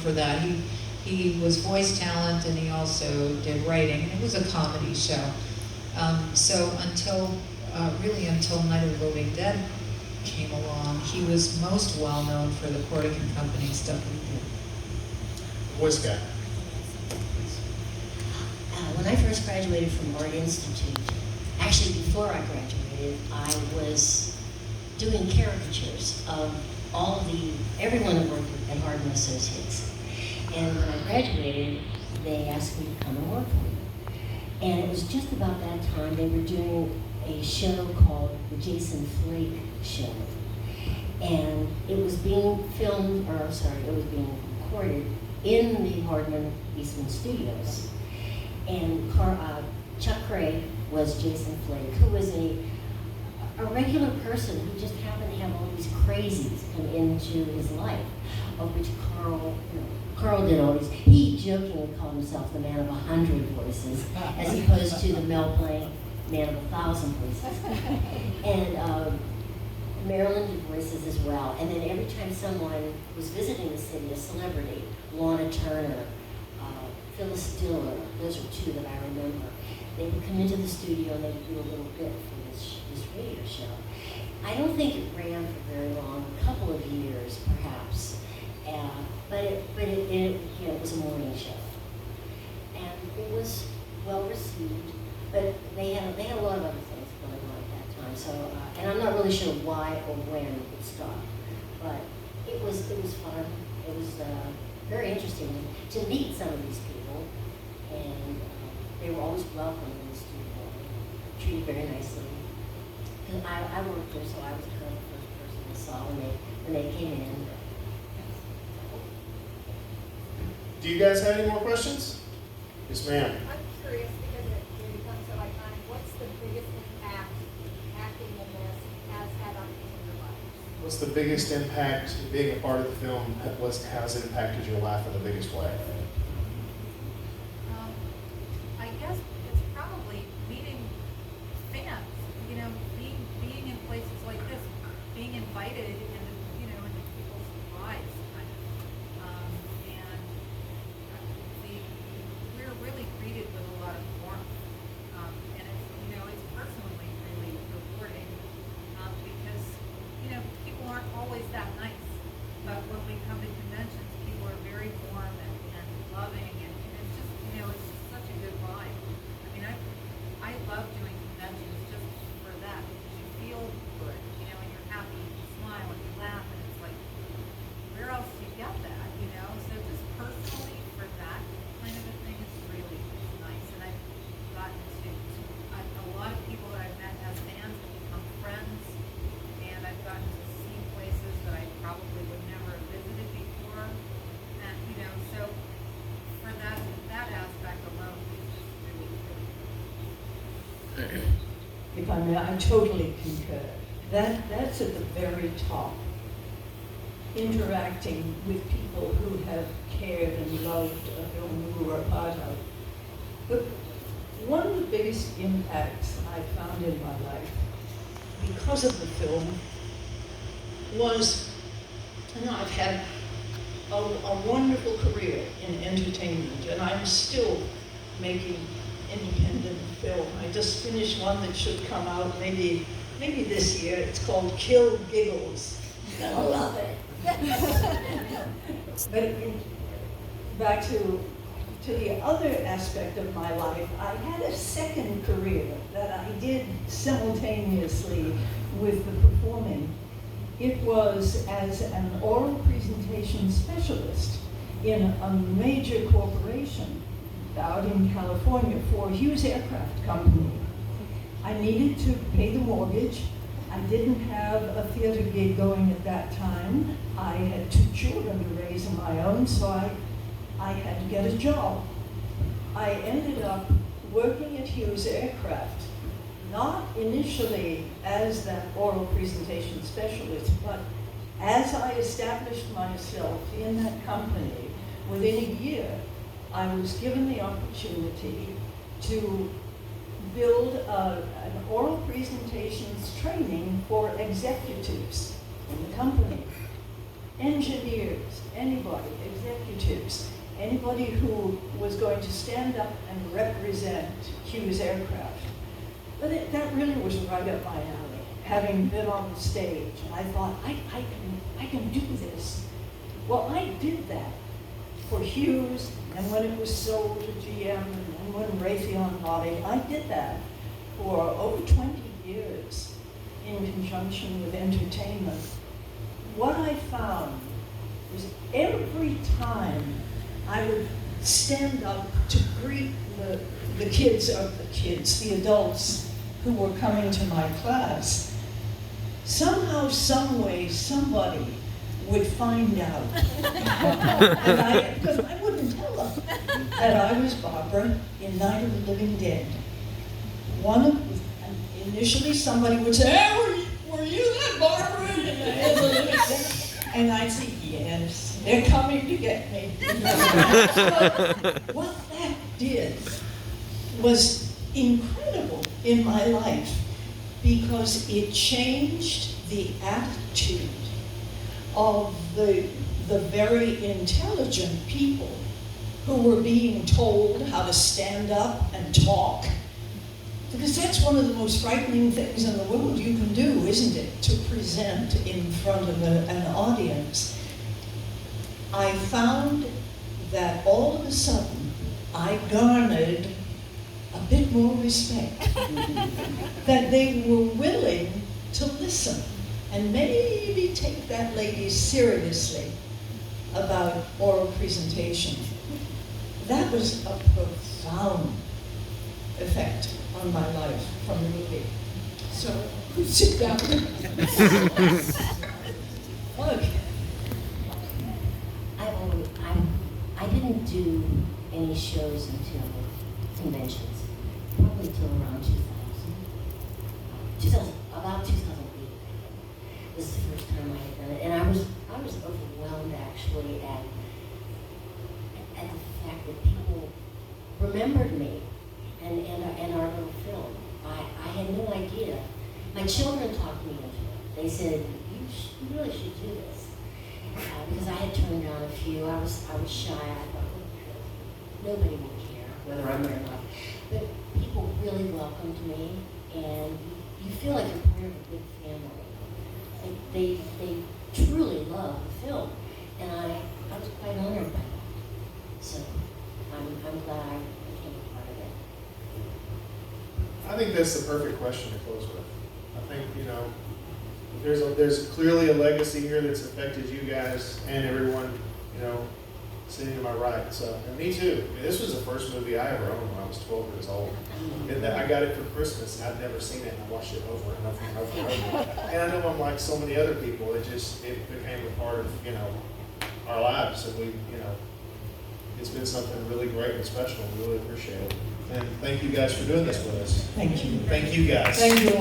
for that. He was voice talent and he also did writing, and it was a comedy show. So really until Night of the Living Dead came along, he was most well known for the Cordigan Company stuff he did. Voice guy. When I first graduated from Art Institute, actually before I graduated, I was doing caricatures of everyone that worked at Hardin Associates. And when I graduated, they asked me to come and work for them. And it was just about that time they were doing a show called The Jason Flake Show. And it was being being recorded in the Hardman Eastman Studios. And Chuck Craig was Jason Flake, who was a regular person who just happened to have all these crazies come into his life, of which Carl did all these. He jokingly called himself the man of 100 voices, as opposed to the Mel Blanc man of 1,000 voices. And Marilyn did voices as well. And then every time someone was visiting the city, a celebrity, Lana Turner, Phyllis Diller, those are two that I remember. They would come into the studio and they would do a little bit for this radio show. I don't think it ran for very long, a couple of years perhaps, but it was a morning show, and it was well received. But they had a lot of other things going on at that time. So, and I'm not really sure why or when it stopped, but it was fun. It was very interesting to meet some of these people, and they were always welcome in the studio, treated very nicely. And I worked there, so I was kind of the first person they saw when they came in. Do you guys have any more questions? Yes, ma'am. I'm curious because it becomes so iconic. What's the biggest impact acting in this has had on your lives? What's the biggest impact being a part of the film has impacted your life in the biggest way? I guess it's probably meeting fans. Being in places like this, being invited into people's lives, kind of. And we're really greeted with a lot of warmth. And it's personally really rewarding because people aren't always that nice. But when we come to conventions, people are very warm and loving, and it's just it's just such a good vibe. I mean, I love doing conventions just for that, because you feel good, and you're happy, you smile and you laugh, and it's like, where else do you get that, So just personally for that kind of a thing, it's really nice. And I've gotten to a lot of people that I've met as fans have become friends, and I've gotten to see places that I probably would never have visited before. And, so for that aspect alone, it's just really, really good. If I may, I totally concur. That's at the very top. Interacting with people who have cared and loved a film we were a part of. But one of the biggest impacts I found in my life, because of the film, was, I've had a wonderful career in entertainment, and I'm still making independent film. I just finished one that should come out maybe this year. It's called Kill Giggles. You're gonna love it. But back to the other aspect of my life, I had a second career that I did simultaneously with the performing. It was as an oral presentation specialist in a major corporation out in California for Hughes Aircraft Company. I needed to pay the mortgage. I didn't have a theater gig going at that time. I had 2 children to raise of my own, so I had to get a job. I ended up working at Hughes Aircraft, not initially as that oral presentation specialist, but as I established myself in that company, within a year, I was given the opportunity to build an oral presentations training for executives in the company. engineers, anybody, executives, anybody who was going to stand up and represent Hughes Aircraft. But that really was right up my alley, having been on the stage. And I thought, I can do this. Well, I did that for Hughes, and when it was sold to GM, and when Raytheon bought it, I did that for over 20 years in conjunction with entertainment. What I found was every time I would stand up to greet the adults who were coming to my class, somehow, some way, somebody would find out. Because I wouldn't tell them that I was Barbara in Night of the Living Dead. Initially somebody would say, hey, were you that Barbara in Night of the Living Dead? And I'd say, yes, they're coming to get me. What that did was incredible in my life because it changed the attitude of the very intelligent people who were being told how to stand up and talk. Because that's one of the most frightening things in the world you can do, isn't it? To present in front of an audience. I found that all of a sudden I garnered a bit more respect. That they were willing to listen and maybe take that lady seriously about oral presentation. That was a profound effect on my life from the movie. So, sit down. Look. I didn't do any shows until conventions, probably until around 2000. About 2008 was the first time I had done it, and I was overwhelmed actually at the fact that people remembered me and our little film. I had no idea. My children talked me into it. They said, you really should do this. Because I had turned down a few. I was shy. I thought, nobody would care whether I'm there or not. But people really welcomed me, and you feel like you're part of a big family. They truly love the film, and I was quite honored by that. So I'm glad I became a part of it. I think that's the perfect question to close with. I think, there's clearly a legacy here that's affected you guys and everyone, sitting to my right. So, and me too. I mean, this was the first movie I ever owned when I was 12 years old. And I got it for Christmas, and I'd never seen it, and I watched it over and over and over and over. And I know I'm like so many other people, it became a part of, our lives. And it's been something really great and special. We really appreciate it. And thank you guys for doing this with us. Thank you. Thank you guys. Thank you all.